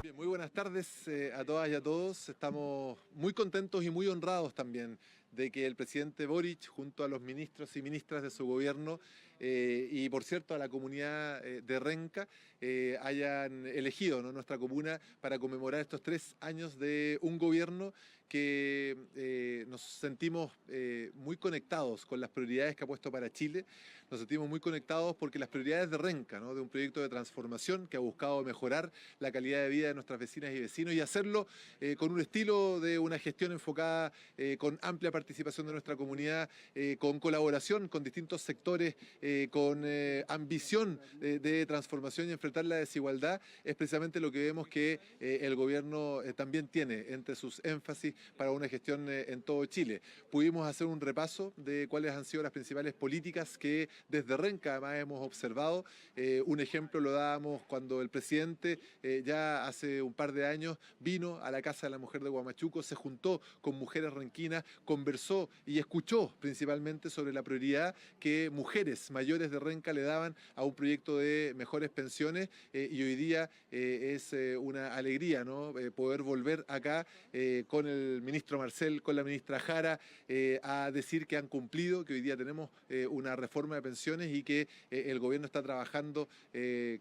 Bien, muy buenas tardes a todas y a todos. Estamos muy contentos y muy honrados también de que el presidente Boric, junto a los ministros y ministras de su gobierno, y por cierto a la comunidad de Renca, hayan elegido, ¿no?, nuestra comuna para conmemorar estos 3 años de un gobierno que nos sentimos muy conectados con las prioridades que ha puesto para Chile. Nos sentimos muy conectados porque las prioridades de Renca, ¿no?, de un proyecto de transformación que ha buscado mejorar la calidad de vida de nuestras vecinas y vecinos y hacerlo con un estilo de una gestión enfocada con amplia participación de nuestra comunidad, con colaboración con distintos sectores, con ambición de transformación y enfrentar la desigualdad, es precisamente lo que vemos que el gobierno también tiene entre sus énfasis para una gestión en todo Chile. Pudimos hacer un repaso de cuáles han sido las principales políticas que desde Renca además hemos observado. Un ejemplo lo dábamos cuando el presidente ya hace un par de años vino a la Casa de la Mujer de Huamachuco, se juntó con mujeres renquinas, conversó y escuchó principalmente sobre la prioridad que mujeres mayores de Renca le daban a un proyecto de mejores pensiones, y hoy día es una alegría, ¿no?, poder volver acá con el ministro Marcel, con la ministra Jara, a decir que han cumplido, que hoy día tenemos una reforma de pensiones y que el gobierno está trabajando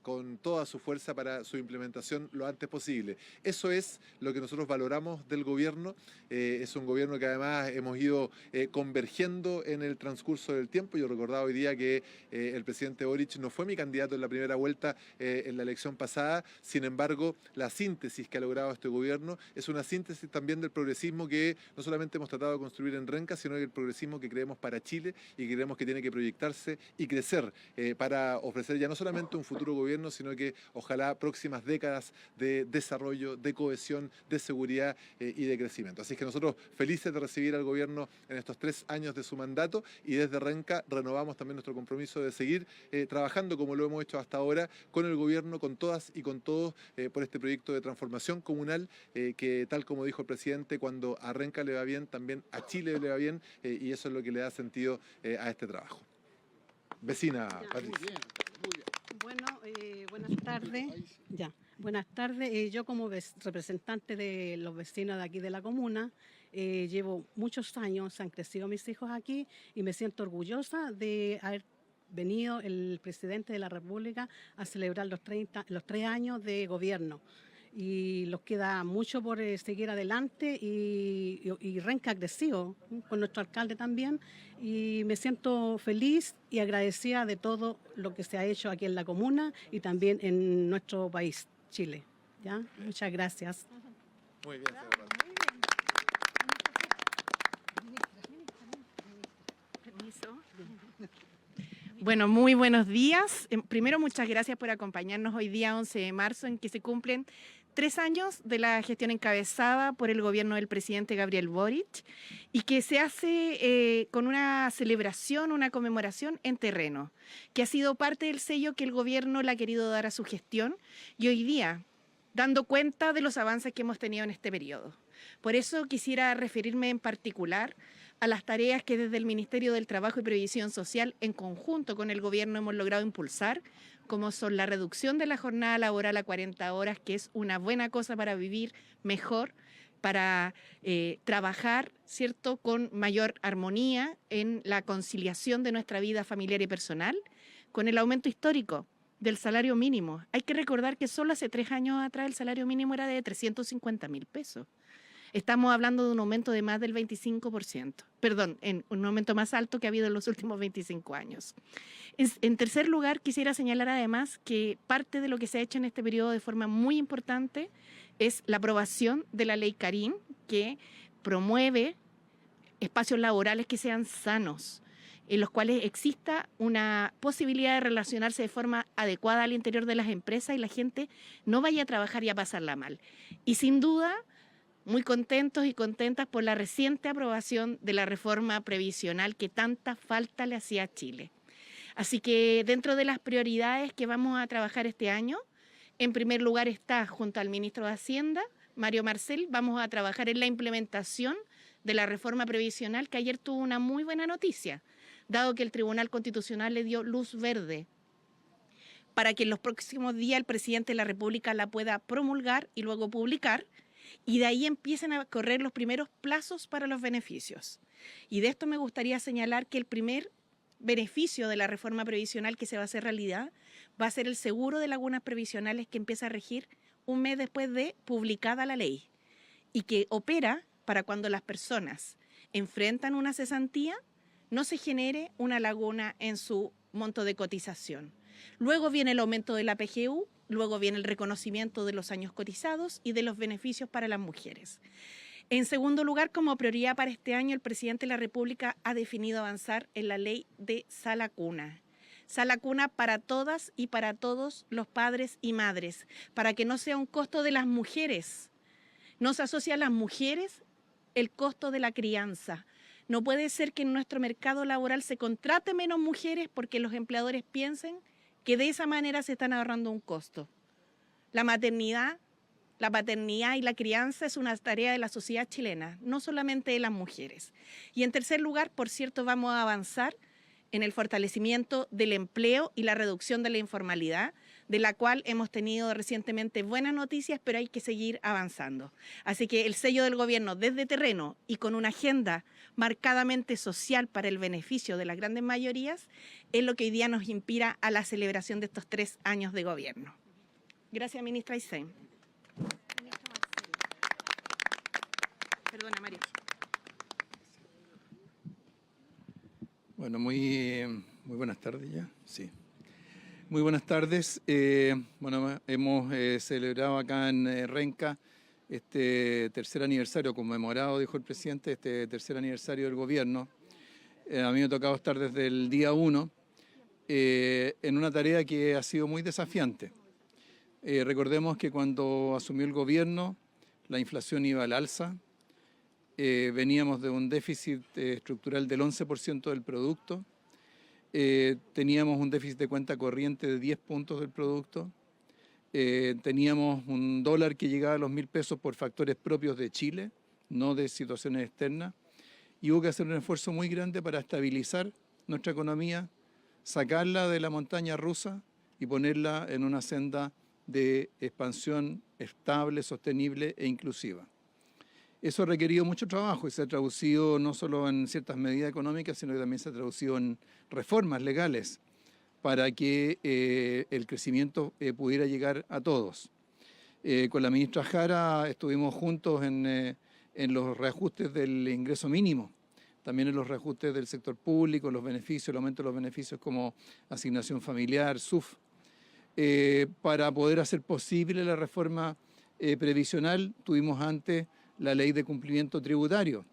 con toda su fuerza para su implementación lo antes posible. Eso es lo que nosotros valoramos del gobierno. Es un gobierno que además hemos ido convergiendo en el transcurso del tiempo. Yo recordaba hoy día que el presidente Boric no fue mi candidato en la primera vuelta en la elección pasada. Sin embargo, la síntesis que ha logrado este gobierno es una síntesis también del progresismo que no solamente hemos tratado de construir en Renca, sino el progresismo que creemos para Chile y que creemos que tiene que proyectarse y crecer para ofrecer ya no solamente un futuro gobierno, sino que ojalá próximas décadas de desarrollo, de cohesión, de seguridad y de crecimiento. Así que nosotros felices de recibir al gobierno en estos 3 años de su mandato, y desde Renca renovamos también nuestro compromiso de seguir trabajando como lo hemos hecho hasta ahora con el gobierno, con todas y con todos, por este proyecto de transformación comunal que, tal como dijo el presidente, cuando a Renca le va bien, también a Chile le va bien, y eso es lo que le da sentido a este trabajo. Vecina Patricia. Muy bien, muy bien. Bueno, buenas tardes. Ya, buenas tardes. Yo como representante de los vecinos de aquí de la comuna, llevo muchos años, han crecido mis hijos aquí y me siento orgullosa de haber venido el presidente de la República a celebrar los 3 años de gobierno. Y los queda mucho por seguir adelante y Renca ha crecido con nuestro alcalde también, y me siento feliz y agradecida de todo lo que se ha hecho aquí en la comuna y también en nuestro país, Chile. ¿Ya? Muchas gracias. Muy bien, señor Patricia. Permiso. Bueno, muy buenos días. Primero, muchas gracias por acompañarnos hoy día 11 de marzo, en que se cumplen 3 años de la gestión encabezada por el gobierno del presidente Gabriel Boric, y que se hace con una celebración, una conmemoración en terreno, que ha sido parte del sello que el gobierno le ha querido dar a su gestión, y hoy día dando cuenta de los avances que hemos tenido en este periodo. Por eso quisiera referirme en particular a las tareas que desde el Ministerio del Trabajo y Previsión Social, en conjunto con el gobierno, hemos logrado impulsar, como son la reducción de la jornada laboral a 40 horas, que es una buena cosa para vivir mejor, para trabajar, ¿cierto?, con mayor armonía en la conciliación de nuestra vida familiar y personal, con el aumento histórico del salario mínimo. Hay que recordar que solo hace 3 años atrás el salario mínimo era de 350.000 pesos. Estamos hablando de un aumento de más del 25%, perdón, en un aumento más alto que ha habido en los últimos 25 años. En tercer lugar, quisiera señalar además que parte de lo que se ha hecho en este periodo de forma muy importante es la aprobación de la ley Karim, que promueve espacios laborales que sean sanos, en los cuales exista una posibilidad de relacionarse de forma adecuada al interior de las empresas y la gente no vaya a trabajar y a pasarla mal. Y sin duda, muy contentos y contentas por la reciente aprobación de la reforma previsional que tanta falta le hacía a Chile. Así que dentro de las prioridades que vamos a trabajar este año, en primer lugar está, junto al ministro de Hacienda, Mario Marcel, vamos a trabajar en la implementación de la reforma previsional, que ayer tuvo una muy buena noticia, dado que el Tribunal Constitucional le dio luz verde para que en los próximos días el presidente de la República la pueda promulgar y luego publicar, y de ahí empiecen a correr los primeros plazos para los beneficios. Y de esto me gustaría señalar que el primer beneficio de la reforma previsional que se va a hacer realidad va a ser el seguro de lagunas previsionales, que empieza a regir un mes después de publicada la ley y que opera para cuando las personas enfrentan una cesantía no se genere una laguna en su monto de cotización. Luego viene el aumento de la PGU, luego viene el reconocimiento de los años cotizados y de los beneficios para las mujeres. En segundo lugar, como prioridad para este año, el presidente de la República ha definido avanzar en la ley de sala cuna. Sala cuna para todas y para todos los padres y madres, para que no sea un costo de las mujeres. No se asocia a las mujeres el costo de la crianza. No puede ser que en nuestro mercado laboral se contrate menos mujeres porque los empleadores piensen que de esa manera se están ahorrando un costo. La maternidad, la paternidad y la crianza es una tarea de la sociedad chilena, no solamente de las mujeres. Y en tercer lugar, por cierto, vamos a avanzar en el fortalecimiento del empleo y la reducción de la informalidad, de la cual hemos tenido recientemente buenas noticias, pero hay que seguir avanzando. Así que el sello del gobierno desde terreno y con una agenda marcadamente social para el beneficio de las grandes mayorías es lo que hoy día nos inspira a la celebración de estos 3 años de gobierno. Gracias, ministra Aysén. Perdona, María. Bueno, muy buenas tardes ya, sí. Muy buenas tardes. Bueno, hemos celebrado acá en Renca este tercer aniversario conmemorado, dijo el presidente, este tercer aniversario del gobierno. A mí me ha tocado estar desde el día 1 en una tarea que ha sido muy desafiante. Recordemos que cuando asumió el gobierno, la inflación iba al alza. Veníamos de un déficit estructural del 11% del producto, teníamos un déficit de cuenta corriente de 10 puntos del producto, teníamos un dólar que llegaba a los 1.000 pesos por factores propios de Chile, no de situaciones externas, y hubo que hacer un esfuerzo muy grande para estabilizar nuestra economía, sacarla de la montaña rusa y ponerla en una senda de expansión estable, sostenible e inclusiva. Eso ha requerido mucho trabajo y se ha traducido no solo en ciertas medidas económicas, sino que también se ha traducido en reformas legales para que el crecimiento pudiera llegar a todos. Con la ministra Jara estuvimos juntos en los reajustes del ingreso mínimo, también en los reajustes del sector público, los beneficios, el aumento de los beneficios como asignación familiar, SUF, para poder hacer posible la reforma previsional. Tuvimos antes la ley de cumplimiento tributario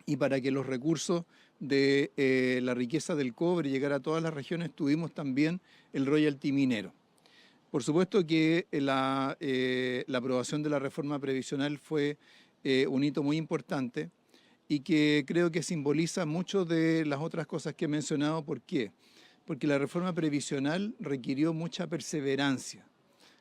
y para que los recursos de la riqueza del cobre llegara a todas las regiones tuvimos también el royalty minero. Por supuesto que la aprobación de la reforma previsional fue un hito muy importante y que creo que simboliza mucho de las otras cosas que he mencionado. ¿Por qué? Porque la reforma previsional requirió mucha perseverancia.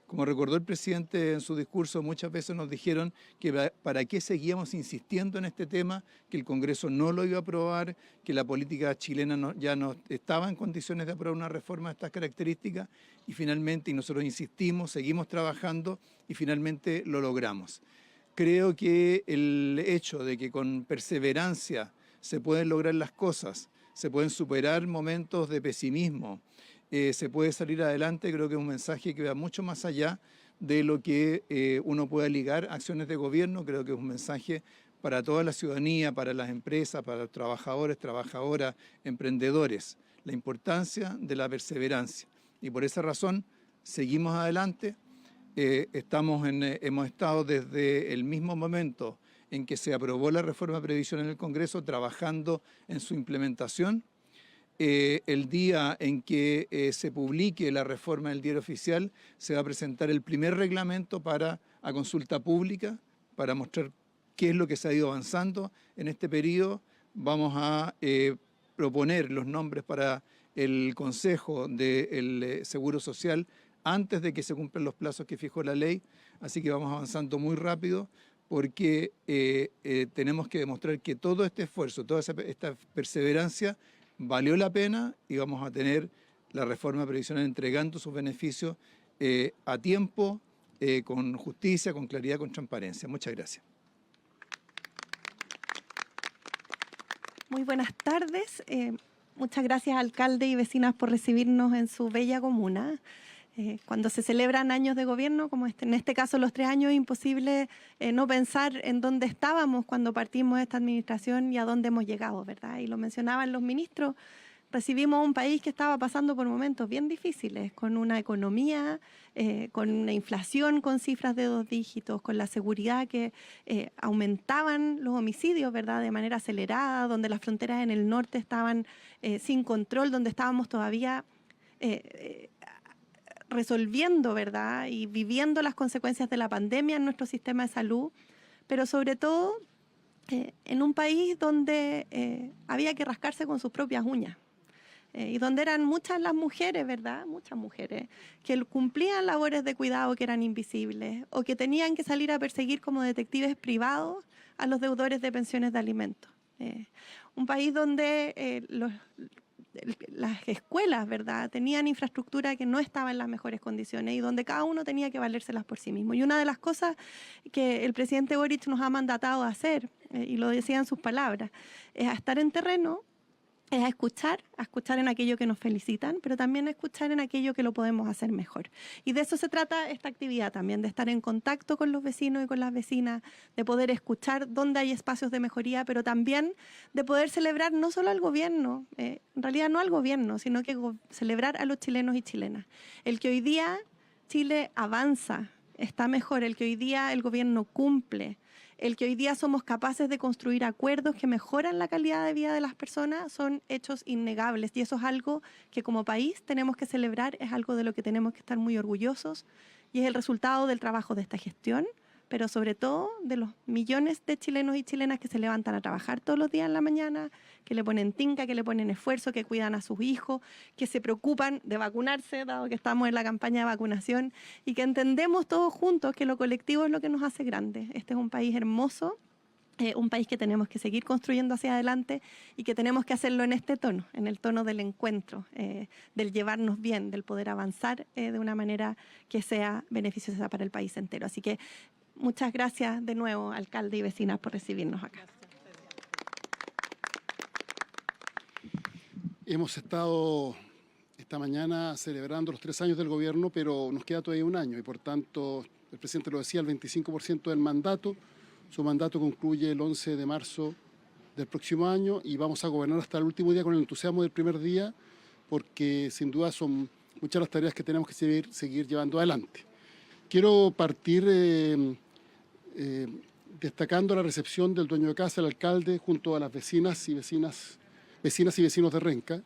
Como recordó el presidente en su discurso, muchas veces nos dijeron que para qué seguíamos insistiendo en este tema, que el Congreso no lo iba a aprobar, que la política chilena ya no estaba en condiciones de aprobar una reforma de estas características y finalmente, y nosotros insistimos, seguimos trabajando y finalmente lo logramos. Creo que el hecho de que con perseverancia se pueden lograr las cosas, se pueden superar momentos de pesimismo, se puede salir adelante, creo que es un mensaje que va mucho más allá de lo que uno pueda ligar a acciones de gobierno. Creo que es un mensaje para toda la ciudadanía, para las empresas, para los trabajadores, trabajadoras, emprendedores, la importancia de la perseverancia. Y por esa razón seguimos adelante, hemos estado desde el mismo momento en que se aprobó la reforma previsional en el Congreso trabajando en su implementación. El día en que se publique la reforma en el Diario Oficial se va a presentar el primer reglamento a consulta pública para mostrar qué es lo que se ha ido avanzando en este periodo. Vamos a proponer los nombres para el Consejo del Seguro Social antes de que se cumplan los plazos que fijó la ley, así que vamos avanzando muy rápido porque tenemos que demostrar que todo este esfuerzo, toda esta perseverancia valió la pena y vamos a tener la reforma previsional entregando sus beneficios a tiempo, con justicia, con claridad, con transparencia. Muchas gracias. Muy buenas tardes. Muchas gracias, alcalde y vecinas, por recibirnos en su bella comuna. Cuando se celebran años de gobierno, como en este caso los 3 años, es imposible no pensar en dónde estábamos cuando partimos esta administración y a dónde hemos llegado, ¿verdad? Y lo mencionaban los ministros, recibimos un país que estaba pasando por momentos bien difíciles, con una economía, con una inflación con cifras de 2 dígitos, con la seguridad que aumentaban los homicidios, ¿verdad?, de manera acelerada, donde las fronteras en el norte estaban sin control, donde estábamos todavía resolviendo, ¿verdad?, y viviendo las consecuencias de la pandemia en nuestro sistema de salud, pero sobre todo en un país donde había que rascarse con sus propias uñas. Y donde eran muchas las mujeres, ¿verdad? Muchas mujeres que cumplían labores de cuidado que eran invisibles o que tenían que salir a perseguir como detectives privados a los deudores de pensiones de alimentos. Un país donde las escuelas, ¿verdad?, tenían infraestructura que no estaba en las mejores condiciones y donde cada uno tenía que valérselas por sí mismo. Y una de las cosas que el presidente Boric nos ha mandatado a hacer, y lo decía en sus palabras, es a estar en terreno, es a escuchar en aquello que nos felicitan, pero también a escuchar en aquello que lo podemos hacer mejor. Y de eso se trata esta actividad también, de estar en contacto con los vecinos y con las vecinas, de poder escuchar dónde hay espacios de mejoría, pero también de poder celebrar no solo al gobierno, en realidad no al gobierno, sino que celebrar a los chilenos y chilenas. El que hoy día Chile avanza, está mejor, el que hoy día el gobierno cumple, el que hoy día somos capaces de construir acuerdos que mejoran la calidad de vida de las personas, son hechos innegables. Y eso es algo que como país tenemos que celebrar, es algo de lo que tenemos que estar muy orgullosos y es el resultado del trabajo de esta gestión, pero sobre todo de los millones de chilenos y chilenas que se levantan a trabajar todos los días en la mañana, que le ponen tinca, que le ponen esfuerzo, que cuidan a sus hijos, que se preocupan de vacunarse, dado que estamos en la campaña de vacunación, y que entendemos todos juntos que lo colectivo es lo que nos hace grandes. Este es un país hermoso, un país que tenemos que seguir construyendo hacia adelante y que tenemos que hacerlo en este tono, en el tono del encuentro, del llevarnos bien, del poder avanzar de una manera que sea beneficiosa para el país entero. Así que muchas gracias de nuevo, alcalde y vecinas, por recibirnos acá. Hemos estado esta mañana celebrando los 3 años del gobierno, pero nos queda todavía un año y por tanto, el presidente lo decía, el 25% del mandato. Su mandato concluye el 11 de marzo del próximo año y vamos a gobernar hasta el último día con el entusiasmo del primer día, porque sin duda son muchas las tareas que tenemos que seguir llevando adelante. Quiero partir destacando la recepción del dueño de casa, el alcalde, junto a las vecinas y vecinos de Renca,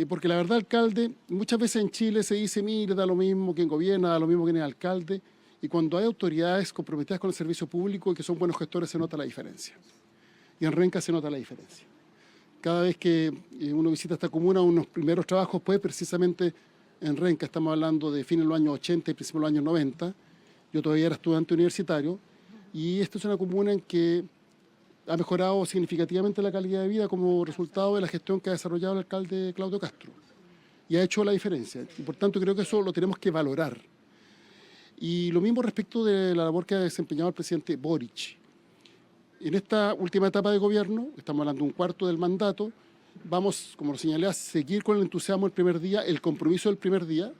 porque la verdad, alcalde, muchas veces en Chile se dice, mire, da lo mismo quien gobierna, da lo mismo quien es alcalde, y cuando hay autoridades comprometidas con el servicio público y que son buenos gestores se nota la diferencia. Y en Renca se nota la diferencia. Cada vez que uno visita esta comuna, unos primeros trabajos, pues precisamente en Renca, estamos hablando de fines de los años 80 y principios de los años 90, yo todavía era estudiante universitario, y esta es una comuna en que ha mejorado significativamente la calidad de vida como resultado de la gestión que ha desarrollado el alcalde Claudio Castro. Y ha hecho la diferencia. Y por tanto creo que eso lo tenemos que valorar. Y lo mismo respecto de la labor que ha desempeñado el presidente Boric. En esta última etapa de gobierno, estamos hablando de un cuarto del mandato, vamos, como lo señalé, a seguir con el entusiasmo del primer día, el compromiso del primer día,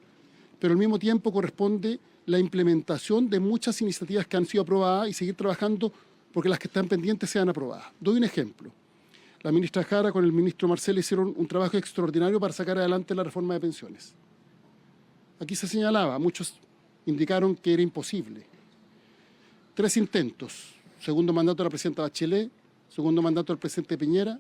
pero al mismo tiempo corresponde la implementación de muchas iniciativas que han sido aprobadas y seguir trabajando porque las que están pendientes sean aprobadas. Doy un ejemplo. La ministra Jara con el ministro Marcel hicieron un trabajo extraordinario para sacar adelante la reforma de pensiones. Aquí se señalaba, muchos indicaron que era imposible. 3 intentos, segundo mandato de la presidenta Bachelet, segundo mandato del presidente Piñera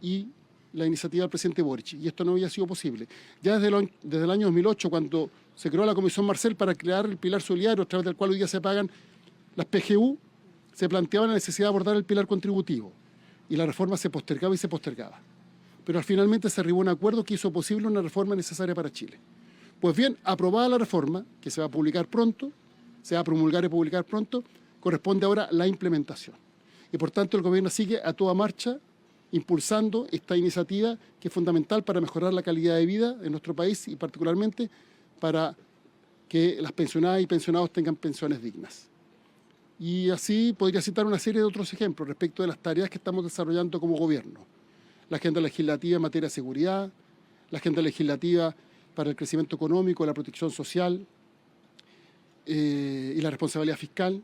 y la iniciativa del presidente Boric, y esto no había sido posible. Ya desde el año 2008, cuando se creó la Comisión Marcel para crear el pilar solidario, a través del cual hoy día se pagan las PGU, se planteaba la necesidad de abordar el pilar contributivo, y la reforma se postergaba y se postergaba. Pero finalmente se arribó a un acuerdo que hizo posible una reforma necesaria para Chile. Pues bien, aprobada la reforma, que se va a publicar pronto, se va a promulgar y publicar pronto, corresponde ahora la implementación. Y por tanto el gobierno sigue a toda marcha impulsando esta iniciativa que es fundamental para mejorar la calidad de vida en nuestro país y particularmente para que las pensionadas y pensionados tengan pensiones dignas. Y así podría citar una serie de otros ejemplos respecto de las tareas que estamos desarrollando como gobierno. La agenda legislativa en materia de seguridad, la agenda legislativa para el crecimiento económico, la protección social y la responsabilidad fiscal,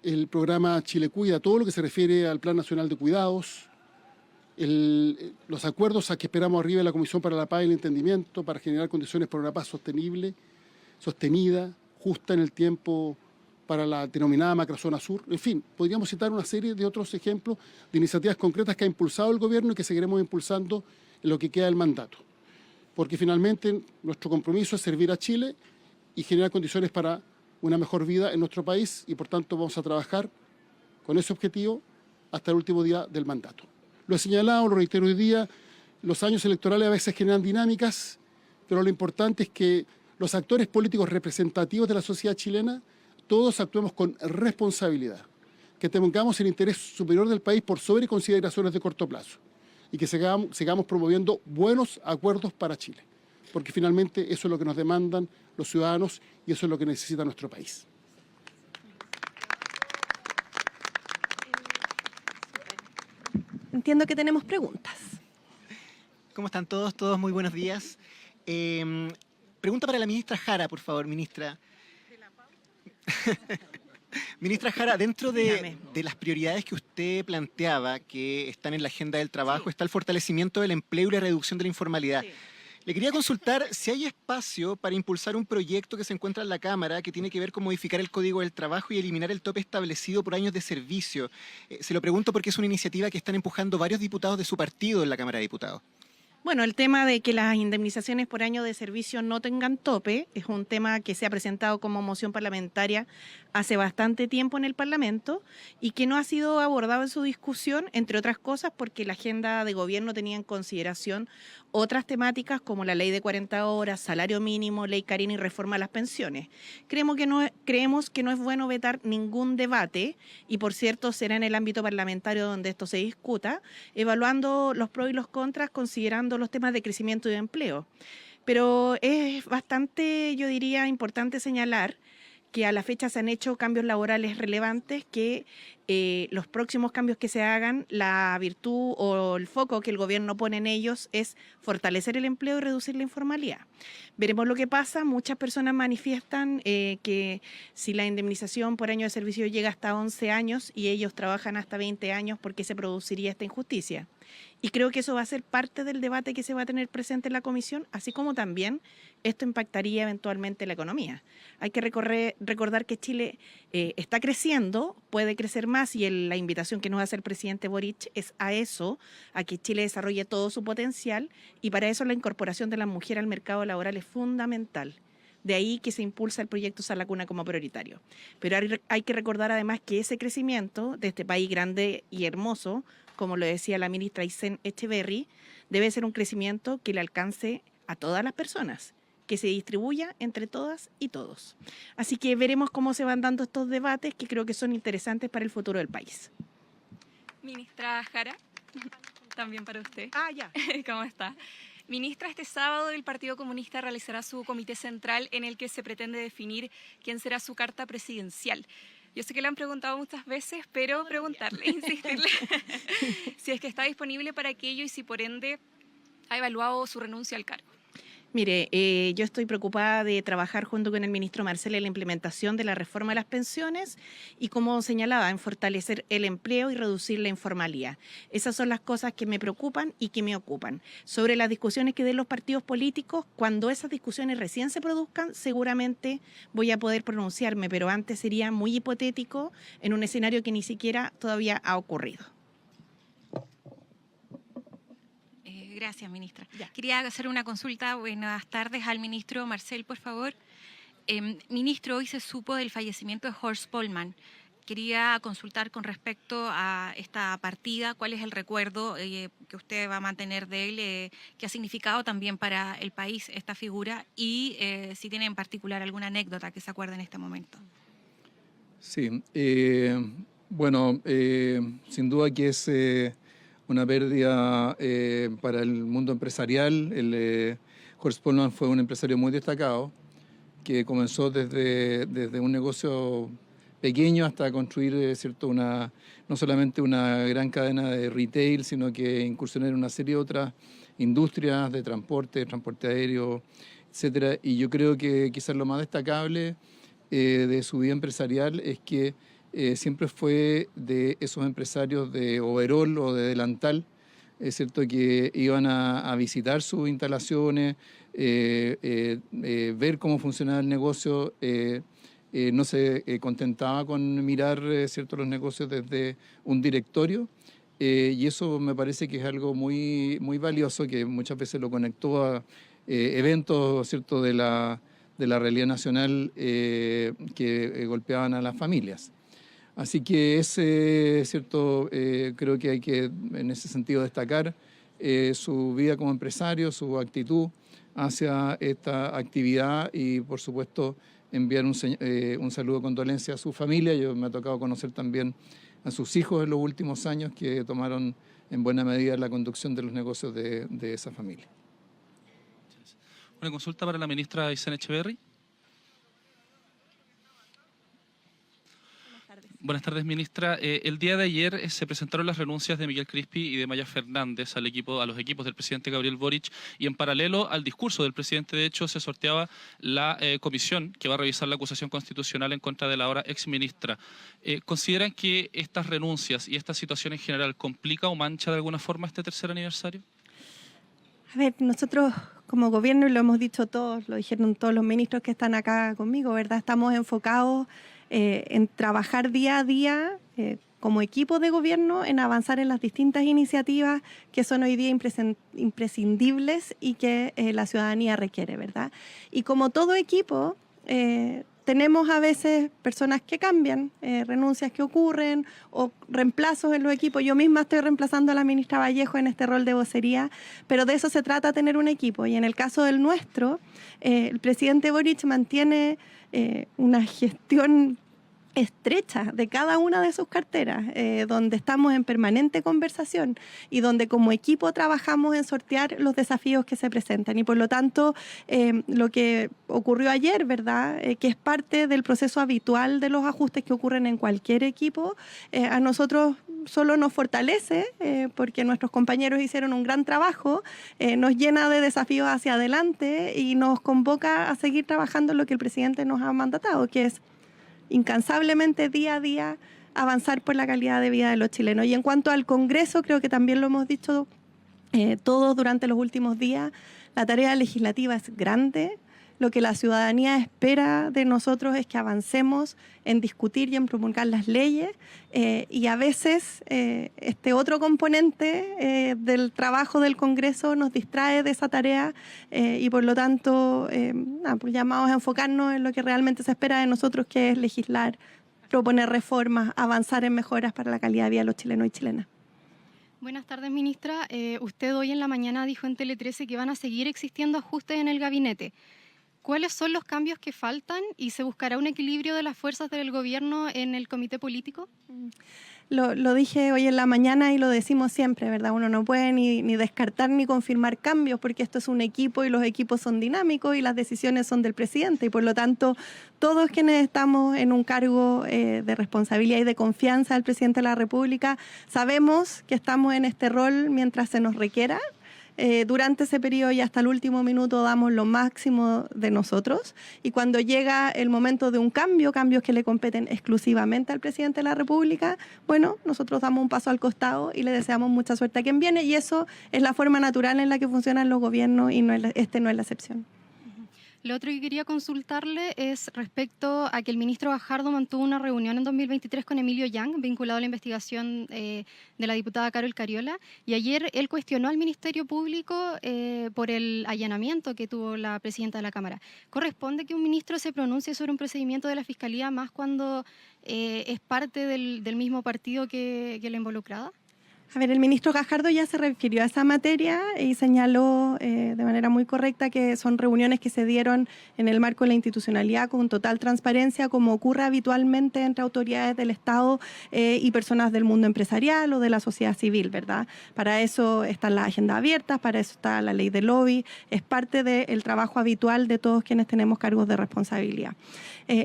el programa Chile Cuida, todo lo que se refiere al Plan Nacional de Cuidados, los acuerdos a que esperamos arriba de la Comisión para la Paz y el Entendimiento para generar condiciones para una paz sostenible, sostenida, justa en el tiempo para la denominada macrozona sur. En fin, podríamos citar una serie de otros ejemplos de iniciativas concretas que ha impulsado el gobierno y que seguiremos impulsando en lo que queda del mandato. Porque finalmente nuestro compromiso es servir a Chile y generar condiciones para una mejor vida en nuestro país y por tanto vamos a trabajar con ese objetivo hasta el último día del mandato. Lo he señalado, lo reitero hoy día, los años electorales a veces generan dinámicas, pero lo importante es que los actores políticos representativos de la sociedad chilena, todos actuemos con responsabilidad, que tengamos el interés superior del país por sobre consideraciones de corto plazo y que sigamos promoviendo buenos acuerdos para Chile, porque finalmente eso es lo que nos demandan los ciudadanos y eso es lo que necesita nuestro país. Entiendo que tenemos preguntas. ¿Cómo están todos? Todos muy buenos días. Pregunta para la ministra Jara, por favor, ministra. Ministra Jara, dentro de las prioridades que usted planteaba, que están en la agenda del trabajo, está el fortalecimiento del empleo y la reducción de la informalidad. Le quería consultar si hay espacio para impulsar un proyecto que se encuentra en la Cámara que tiene que ver con modificar el Código del Trabajo y eliminar el tope establecido por años de servicio. Se lo pregunto porque es una iniciativa que están empujando varios diputados de su partido en la Cámara de Diputados. Bueno, el tema de que las indemnizaciones por año de servicio no tengan tope es un tema que se ha presentado como moción parlamentaria hace bastante tiempo en el Parlamento y que no ha sido abordado en su discusión, entre otras cosas porque la agenda de gobierno tenía en consideración otras temáticas como la ley de 40 horas, salario mínimo, ley Carín y reforma a las pensiones. Creemos que no es bueno vetar ningún debate y, por cierto, será en el ámbito parlamentario donde esto se discuta, evaluando los pros y los contras, considerando los temas de crecimiento y de empleo. Pero es bastante, yo diría, importante señalar que a la fecha se han hecho cambios laborales relevantes, que los próximos cambios que se hagan, la virtud o el foco que el gobierno pone en ellos es fortalecer el empleo y reducir la informalidad. Veremos lo que pasa. Muchas personas manifiestan que si la indemnización por año de servicio llega hasta 11 años y ellos trabajan hasta 20 años, ¿por qué se produciría esta injusticia? Y creo que eso va a ser parte del debate que se va a tener presente en la comisión, así como también esto impactaría eventualmente la economía. Hay que recordar que Chile está creciendo, puede crecer más y la invitación que nos hace el presidente Boric es a eso, a que Chile desarrolle todo su potencial y para eso la incorporación de la mujer al mercado laboral es fundamental. De ahí que se impulsa el proyecto Sal la Cuna como prioritario. Pero hay que recordar además que ese crecimiento de este país grande y hermoso, como lo decía la ministra Aysén Echeverry, debe ser un crecimiento que le alcance a todas las personas, que se distribuya entre todas y todos. Así que veremos cómo se van dando estos debates que creo que son interesantes para el futuro del país. Ministra Jara, también para usted. Ya. ¿Cómo está? Ministra, este sábado el Partido Comunista realizará su comité central en el que se pretende definir quién será su carta presidencial. Yo sé que le han preguntado muchas veces, pero preguntarle, insistirle, si es que está disponible para aquello y si por ende ha evaluado su renuncia al cargo. Mire, yo estoy preocupada de trabajar junto con el ministro Marcel en la implementación de la reforma de las pensiones y, como señalaba, en fortalecer el empleo y reducir la informalidad. Esas son las cosas que me preocupan y que me ocupan. Sobre las discusiones que den los partidos políticos, cuando esas discusiones recién se produzcan, seguramente voy a poder pronunciarme, pero antes sería muy hipotético en un escenario que ni siquiera todavía ha ocurrido. Gracias, ministra. Quería hacer una consulta. Buenas tardes al ministro Marcel, por favor. Ministro, hoy se supo del fallecimiento de Horst Pohlmann. Quería consultar con respecto a esta partida, cuál es el recuerdo que usted va a mantener de él, qué ha significado también para el país esta figura y si tiene en particular alguna anécdota que se acuerde en este momento. Sí, bueno, sin duda que es una pérdida para el mundo empresarial. Horst Pollmann fue un empresario muy destacado que comenzó desde un negocio pequeño hasta construir ¿cierto? No solamente una gran cadena de retail, sino que incursionar en una serie de otras industrias de transporte aéreo, etcétera. Y yo creo que quizás lo más destacable de su vida empresarial es que siempre fue de esos empresarios de overall o de delantal, es cierto, que iban a visitar sus instalaciones, ver cómo funcionaba el negocio, no se contentaba con mirar cierto, los negocios desde un directorio, y eso me parece que es algo muy, muy valioso, que muchas veces lo conectó a eventos cierto, de la realidad nacional que golpeaban a las familias. Así que cierto, creo que hay que en ese sentido destacar su vida como empresario, su actitud hacia esta actividad y por supuesto enviar un saludo de condolencia a su familia. Yo me ha tocado conocer también a sus hijos en los últimos años que tomaron en buena medida la conducción de los negocios de esa familia. Una consulta para la ministra Aysén Echeverry. Buenas tardes, ministra. El día de ayer se presentaron las renuncias de Miguel Crispi y de Maya Fernández a los equipos del presidente Gabriel Boric, y en paralelo al discurso del presidente, de hecho, se sorteaba la comisión que va a revisar la acusación constitucional en contra de la ahora exministra. ¿Consideran que estas renuncias y esta situación en general complica o mancha de alguna forma este tercer aniversario? A ver, nosotros como gobierno, y lo hemos dicho todos, lo dijeron todos los ministros que están acá conmigo, ¿verdad? Estamos enfocados en trabajar día a día como equipo de gobierno, en avanzar en las distintas iniciativas que son hoy día imprescindibles y que la ciudadanía requiere, ¿verdad? Y como todo equipo, tenemos a veces personas que cambian, renuncias que ocurren o reemplazos en los equipos. Yo misma estoy reemplazando a la ministra Vallejo en este rol de vocería, pero de eso se trata, tener un equipo. Y en el caso del nuestro, el presidente Boric mantiene una gestión estrecha de cada una de sus carteras, donde estamos en permanente conversación y donde como equipo trabajamos en sortear los desafíos que se presentan. Y por lo tanto, lo que ocurrió ayer, ¿verdad?, que es parte del proceso habitual de los ajustes que ocurren en cualquier equipo, a nosotros solo nos fortalece porque nuestros compañeros hicieron un gran trabajo, nos llena de desafíos hacia adelante y nos convoca a seguir trabajando en lo que el presidente nos ha mandatado, que es incansablemente día a día avanzar por la calidad de vida de los chilenos. Y en cuanto al Congreso, creo que también lo hemos dicho todos durante los últimos días, la tarea legislativa es grande. Lo que la ciudadanía espera de nosotros es que avancemos en discutir y en promulgar las leyes, y a veces este otro componente del trabajo del Congreso nos distrae de esa tarea, y por lo tanto pues llamados a enfocarnos en lo que realmente se espera de nosotros, que es legislar, proponer reformas, avanzar en mejoras para la calidad de vida de los chilenos y chilenas. Buenas tardes, ministra. Usted hoy en la mañana dijo en Tele 13 que van a seguir existiendo ajustes en el gabinete. ¿Cuáles son los cambios que faltan y se buscará un equilibrio de las fuerzas del gobierno en el comité político? Lo dije hoy en la mañana y lo decimos siempre, ¿verdad? Uno no puede ni descartar ni confirmar cambios, porque esto es un equipo y los equipos son dinámicos y las decisiones son del presidente. Y por lo tanto, todos quienes estamos en un cargo de responsabilidad y de confianza del presidente de la República, sabemos que estamos en este rol mientras se nos requiera. Durante ese periodo y hasta el último minuto damos lo máximo de nosotros, y cuando llega el momento de un cambio, cambios que le competen exclusivamente al presidente de la República, bueno, nosotros damos un paso al costado y le deseamos mucha suerte a quien viene, y eso es la forma natural en la que funcionan los gobiernos y este no es la excepción. Lo otro que quería consultarle es respecto a que el ministro Fajardo mantuvo una reunión en 2023 con Emilio Yang, vinculado a la investigación de la diputada Carol Cariola, y ayer él cuestionó al Ministerio Público por el allanamiento que tuvo la presidenta de la Cámara. ¿Corresponde que un ministro se pronuncie sobre un procedimiento de la Fiscalía, más cuando es parte del mismo partido que la involucrada? A ver, el ministro Gajardo ya se refirió a esa materia y señaló de manera muy correcta que son reuniones que se dieron en el marco de la institucionalidad con total transparencia, como ocurre habitualmente entre autoridades del Estado y personas del mundo empresarial o de la sociedad civil, ¿verdad? Para eso están las agendas abiertas, para eso está la ley del lobby, es parte del trabajo habitual de todos quienes tenemos cargos de responsabilidad.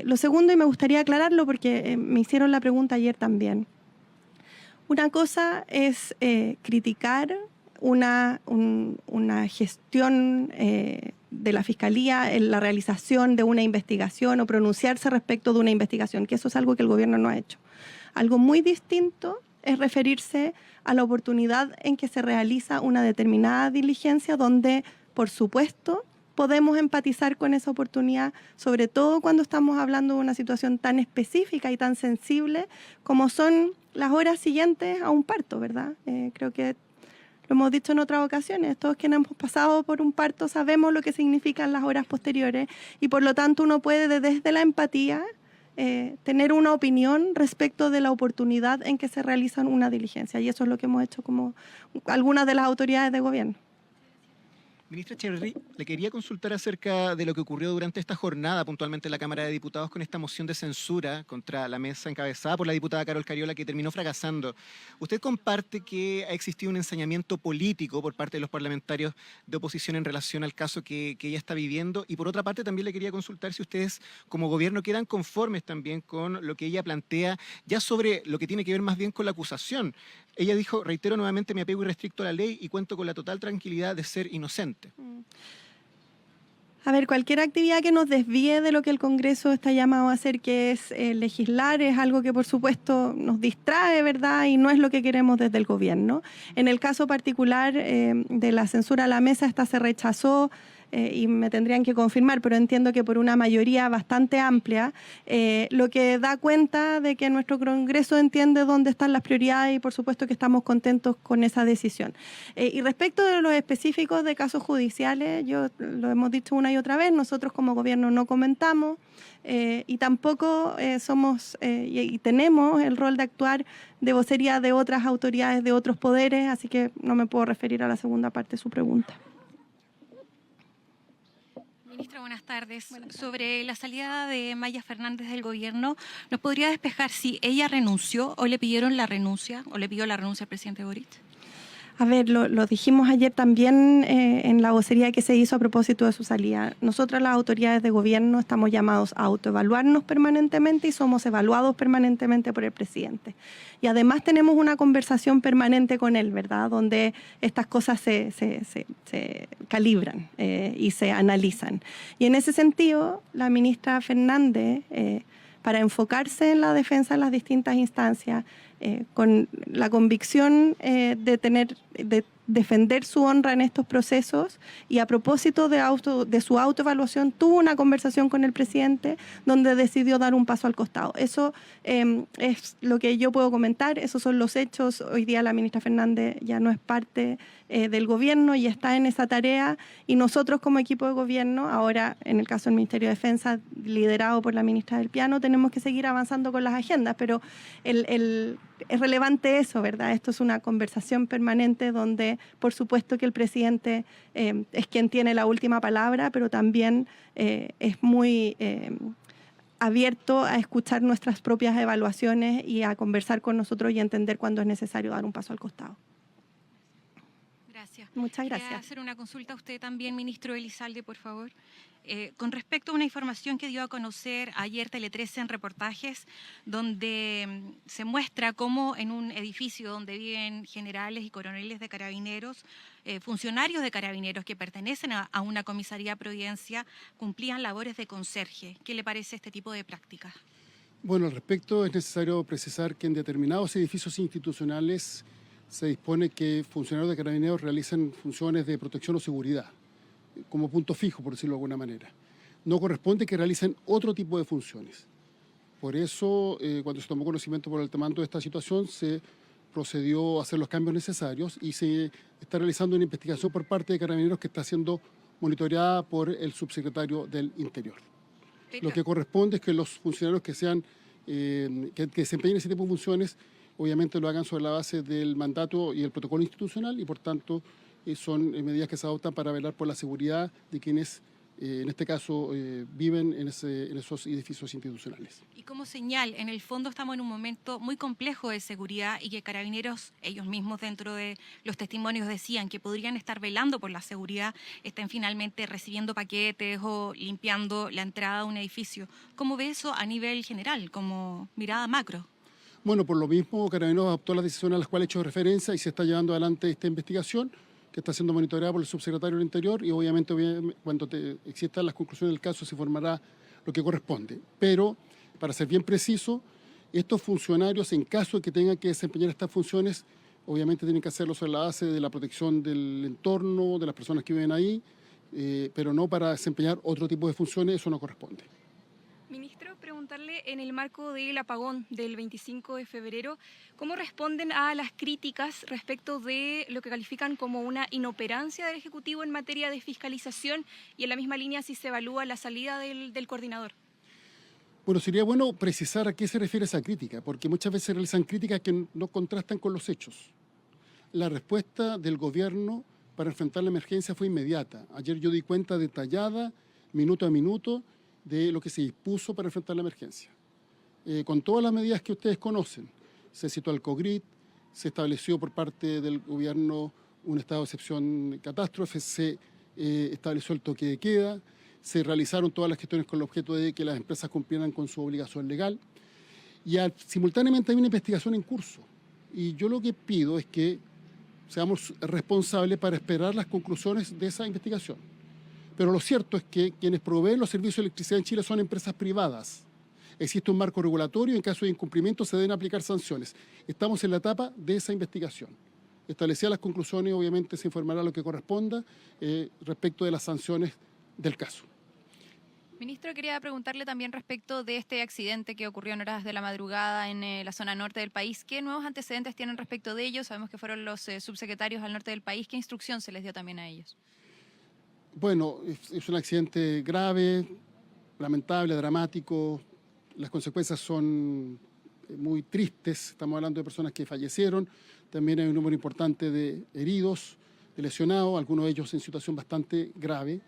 Lo segundo, y me gustaría aclararlo porque me hicieron la pregunta ayer también. Una cosa es criticar una gestión de la Fiscalía en la realización de una investigación o pronunciarse respecto de una investigación, que eso es algo que el gobierno no ha hecho. Algo muy distinto es referirse a la oportunidad en que se realiza una determinada diligencia donde, por supuesto, podemos empatizar con esa oportunidad, sobre todo cuando estamos hablando de una situación tan específica y tan sensible como son las horas siguientes a un parto, ¿verdad? Creo que lo hemos dicho en otras ocasiones, todos quienes hemos pasado por un parto sabemos lo que significan las horas posteriores y por lo tanto uno puede desde la empatía tener una opinión respecto de la oportunidad en que se realiza una diligencia y eso es lo que hemos hecho como algunas de las autoridades de gobierno. Ministra Echeverry, le quería consultar acerca de lo que ocurrió durante esta jornada puntualmente en la Cámara de Diputados con esta moción de censura contra la mesa encabezada por la diputada Carol Cariola que terminó fracasando. ¿Usted comparte que ha existido un ensañamiento político por parte de los parlamentarios de oposición en relación al caso que ella está viviendo? Y por otra parte también le quería consultar si ustedes como gobierno quedan conformes también con lo que ella plantea ya sobre lo que tiene que ver más bien con la acusación. Ella dijo, reitero nuevamente, me apego irrestricto a la ley y cuento con la total tranquilidad de ser inocente. A ver, cualquier actividad que nos desvíe de lo que el Congreso está llamado a hacer, que es legislar, es algo que por supuesto nos distrae, ¿verdad? Y no es lo que queremos desde el gobierno. En el caso particular de la censura a la mesa, esta se rechazó y me tendrían que confirmar, pero entiendo que por una mayoría bastante amplia, lo que da cuenta de que nuestro Congreso entiende dónde están las prioridades y por supuesto que estamos contentos con esa decisión. Y respecto de los específicos de casos judiciales, yo lo hemos dicho una y otra vez, nosotros como gobierno no comentamos y tampoco somos y tenemos el rol de actuar de vocería de otras autoridades, de otros poderes, así que no me puedo referir a la segunda parte de su pregunta. Ministra, buenas tardes. Sobre la salida de Maya Fernández del gobierno, ¿nos podría despejar si ella renunció o le pidieron la renuncia o le pidió la renuncia al presidente Boric? A ver, lo dijimos ayer también en la vocería que se hizo a propósito de su salida. Nosotras las autoridades de gobierno estamos llamados a autoevaluarnos permanentemente y somos evaluados permanentemente por el presidente. Y además tenemos una conversación permanente con él, ¿verdad? Donde estas cosas se calibran y se analizan. Y en ese sentido, la ministra Fernández, para enfocarse en la defensa de las distintas instancias, con la convicción de defender su honra en estos procesos y a propósito de su autoevaluación tuvo una conversación con el presidente donde decidió dar un paso al costado. Eso es lo que yo puedo comentar, esos son los hechos. Hoy día la ministra Fernández ya no es parte del gobierno y está en esa tarea y nosotros como equipo de gobierno, ahora en el caso del Ministerio de Defensa liderado por la ministra del Piano, tenemos que seguir avanzando con las agendas, pero es relevante eso, ¿verdad? Esto es una conversación permanente donde por supuesto que el presidente es quien tiene la última palabra, pero también es muy abierto a escuchar nuestras propias evaluaciones y a conversar con nosotros y entender cuándo es necesario dar un paso al costado. Gracias. Muchas gracias. Quería hacer una consulta a usted también, ministro Elizalde, por favor. Con respecto a una información que dio a conocer ayer Tele 13 en reportajes, donde se muestra cómo en un edificio donde viven generales y coroneles de carabineros, funcionarios de carabineros que pertenecen a una comisaría Providencia, cumplían labores de conserje. ¿Qué le parece este tipo de prácticas? Bueno, al respecto es necesario precisar que en determinados edificios institucionales se dispone que funcionarios de carabineros realicen funciones de protección o seguridad, como punto fijo, por decirlo de alguna manera. No corresponde que realicen otro tipo de funciones. Por eso, cuando se tomó conocimiento por el mando de esta situación, se procedió a hacer los cambios necesarios y se está realizando una investigación por parte de Carabineros que está siendo monitoreada por el subsecretario del Interior. Lo que corresponde es que los funcionarios que desempeñen ese tipo de funciones obviamente lo hagan sobre la base del mandato y el protocolo institucional y por tanto son medidas que se adoptan para velar por la seguridad de quienes en este caso viven en esos edificios institucionales. Y como señal, en el fondo estamos en un momento muy complejo de seguridad y que Carabineros, ellos mismos dentro de los testimonios decían que podrían estar velando por la seguridad, estén finalmente recibiendo paquetes o limpiando la entrada de un edificio. ¿Cómo ve eso a nivel general, como mirada macro? Bueno, por lo mismo Carabineros adoptó las decisiones a las cuales he hecho referencia y se está llevando adelante esta investigación, que está siendo monitoreada por el subsecretario del Interior y obviamente cuando existan las conclusiones del caso se informará lo que corresponde. Pero, para ser bien preciso, estos funcionarios, en caso de que tengan que desempeñar estas funciones, obviamente tienen que hacerlo sobre la base de la protección del entorno, de las personas que viven ahí, pero no para desempeñar otro tipo de funciones, eso no corresponde. Ministro, preguntarle en el marco del apagón del 25 de febrero, ¿cómo responden a las críticas respecto de lo que califican como una inoperancia del Ejecutivo en materia de fiscalización y en la misma línea si se evalúa la salida del coordinador? Bueno, sería bueno precisar a qué se refiere esa crítica, porque muchas veces se realizan críticas que no contrastan con los hechos. La respuesta del gobierno para enfrentar la emergencia fue inmediata. Ayer yo di cuenta detallada, minuto a minuto, de lo que se dispuso para enfrentar la emergencia. Con todas las medidas que ustedes conocen, se citó al COGRID, se estableció por parte del gobierno un estado de excepción catástrofe, se estableció el toque de queda, se realizaron todas las gestiones con el objeto de que las empresas cumplieran con su obligación legal y simultáneamente hay una investigación en curso. Y yo lo que pido es que seamos responsables para esperar las conclusiones de esa investigación. Pero lo cierto es que quienes proveen los servicios de electricidad en Chile son empresas privadas. Existe un marco regulatorio y en caso de incumplimiento se deben aplicar sanciones. Estamos en la etapa de esa investigación. Establecidas las conclusiones, obviamente se informará lo que corresponda respecto de las sanciones del caso. Ministro, quería preguntarle también respecto de este accidente que ocurrió en horas de la madrugada en la zona norte del país. ¿Qué nuevos antecedentes tienen respecto de ellos? Sabemos que fueron los subsecretarios al norte del país. ¿Qué instrucción se les dio también a ellos? Bueno, es un accidente grave, lamentable, dramático. Las consecuencias son muy tristes. Estamos hablando de personas que fallecieron. También hay un número importante de heridos, de lesionados, algunos de ellos en situación bastante grave.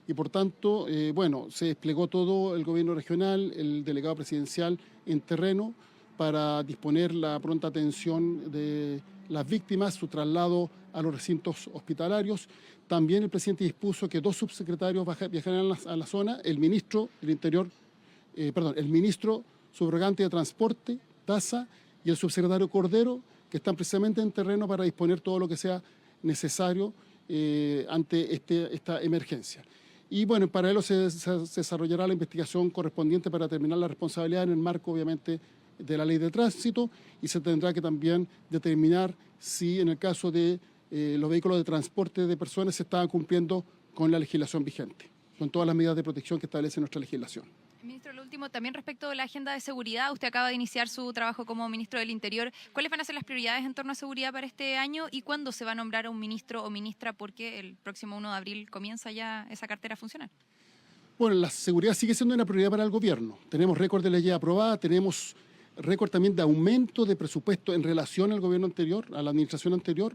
Y por tanto, bueno, se desplegó todo el gobierno regional, el delegado presidencial en terreno para disponer la pronta atención de las víctimas, su traslado a los recintos hospitalarios. También el presidente dispuso que 2 subsecretarios viajaran a la zona, el ministro del Interior, el ministro subrogante de Transporte, Daza, y el subsecretario Cordero, que están precisamente en terreno para disponer todo lo que sea necesario ante esta emergencia. Y bueno, en paralelo se desarrollará la investigación correspondiente para determinar la responsabilidad en el marco, obviamente, de la ley de tránsito y se tendrá que también determinar si en el caso de los vehículos de transporte de personas se estaban cumpliendo con la legislación vigente, con todas las medidas de protección que establece nuestra legislación. Ministro, lo último, también respecto de la agenda de seguridad, usted acaba de iniciar su trabajo como ministro del Interior. ¿Cuáles van a ser las prioridades en torno a seguridad para este año y cuándo se va a nombrar a un ministro o ministra? Porque el próximo 1 de abril comienza ya esa cartera a funcionar. Bueno, la seguridad sigue siendo una prioridad para el gobierno. Tenemos récord de leyes aprobadas, tenemos récord también de aumento de presupuesto en relación al gobierno anterior, a la administración anterior.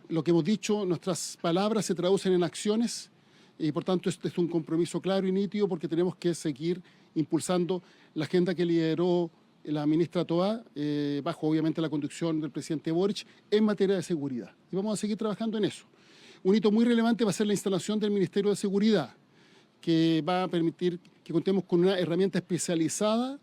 Lo que hemos dicho, nuestras palabras se traducen en acciones y por tanto este es un compromiso claro y nítido porque tenemos que seguir impulsando la agenda que lideró la ministra Toá, bajo obviamente la conducción del presidente Boric, en materia de seguridad. Y vamos a seguir trabajando en eso. Un hito muy relevante va a ser la instalación del Ministerio de Seguridad, que va a permitir que contemos con una herramienta especializada,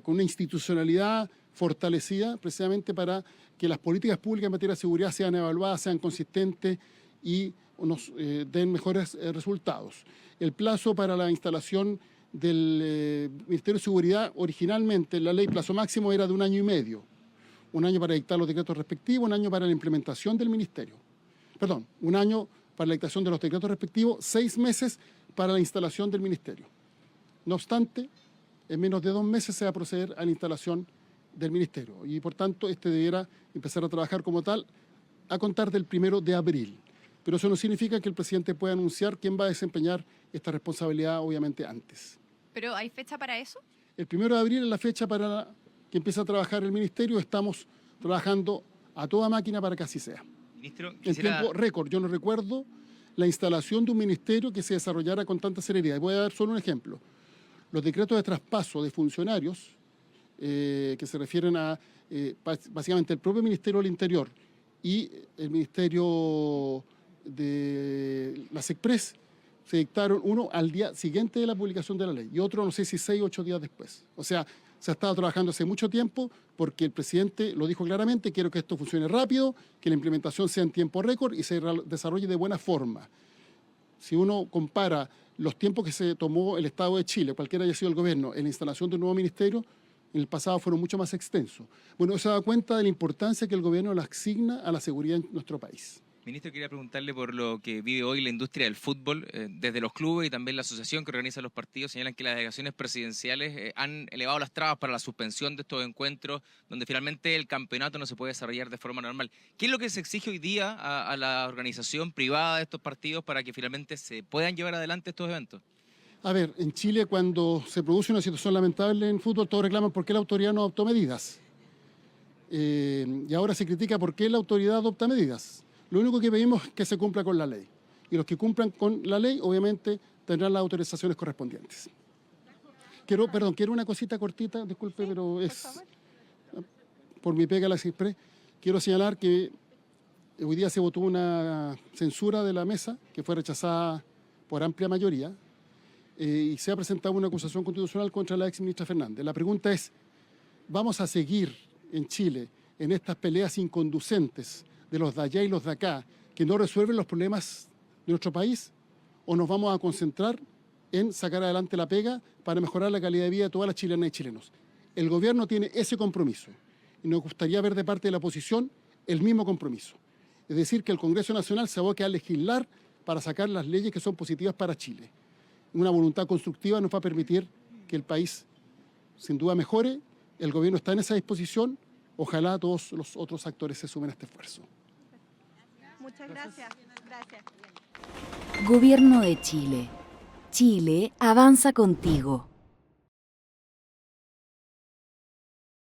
con una institucionalidad fortalecida, precisamente para que las políticas públicas en materia de seguridad sean evaluadas, sean consistentes y nos den mejores resultados. El plazo para la instalación del Ministerio de Seguridad, originalmente en la ley plazo máximo era de 1 año y medio. 1 año para dictar los decretos respectivos, 1 año para la implementación del ministerio. Perdón, 1 año para la dictación de los decretos respectivos, 6 meses para la instalación del ministerio. No obstante, en menos de 2 meses se va a proceder a la instalación del ministerio y por tanto este debiera empezar a trabajar como tal a contar del 1 de abril. Pero eso no significa que el presidente pueda anunciar quién va a desempeñar esta responsabilidad, obviamente, antes. ¿Pero hay fecha para eso? El 1 de abril es la fecha para que empiece a trabajar el ministerio. Estamos trabajando a toda máquina para que así sea. Ministro, En tiempo récord. Yo no recuerdo la instalación de un ministerio que se desarrollara con tanta celeridad. Y voy a dar solo un ejemplo. Los decretos de traspaso de funcionarios, que se refieren a básicamente el propio Ministerio del Interior y el Ministerio de la SECPRES, se dictaron uno al día siguiente de la publicación de la ley y otro no sé si 6 o 8 días después. O sea, se ha estado trabajando hace mucho tiempo porque el presidente lo dijo claramente: quiero que esto funcione rápido, que la implementación sea en tiempo récord y se desarrolle de buena forma. Si uno compara los tiempos que se tomó el Estado de Chile, cualquiera haya sido el gobierno, en la instalación de un nuevo ministerio, en el pasado fueron mucho más extensos. Bueno, se da cuenta de la importancia que el gobierno le asigna a la seguridad en nuestro país. Ministro, quería preguntarle por lo que vive hoy la industria del fútbol. Desde los clubes y también la asociación que organiza los partidos señalan que las delegaciones presidenciales han elevado las trabas para la suspensión de estos encuentros, donde finalmente el campeonato no se puede desarrollar de forma normal. ¿Qué es lo que se exige hoy día a la organización privada de estos partidos para que finalmente se puedan llevar adelante estos eventos? A ver, en Chile cuando se produce una situación lamentable en fútbol, todos reclaman por qué la autoridad no adoptó medidas. Y ahora se critica por qué la autoridad adopta medidas. Lo único que pedimos es que se cumpla con la ley. Y los que cumplan con la ley, obviamente, tendrán las autorizaciones correspondientes. Quiero una cosita cortita, disculpe, sí, pero es por mi pega la SECPRES. Quiero señalar que hoy día se votó una censura de la mesa, que fue rechazada por amplia mayoría, y se ha presentado una acusación constitucional contra la exministra Fernández. La pregunta es, ¿vamos a seguir en Chile en estas peleas inconducentes de los de allá y los de acá, que no resuelven los problemas de nuestro país? ¿O nos vamos a concentrar en sacar adelante la pega para mejorar la calidad de vida de todas las chilenas y chilenos? El gobierno tiene ese compromiso y nos gustaría ver de parte de la oposición el mismo compromiso. Es decir, que el Congreso Nacional se aboque a legislar para sacar las leyes que son positivas para Chile. Una voluntad constructiva nos va a permitir que el país sin duda mejore. El gobierno está en esa disposición. Ojalá todos los otros actores se sumen a este esfuerzo. Muchas gracias. Gracias. Gobierno de Chile. Chile avanza contigo.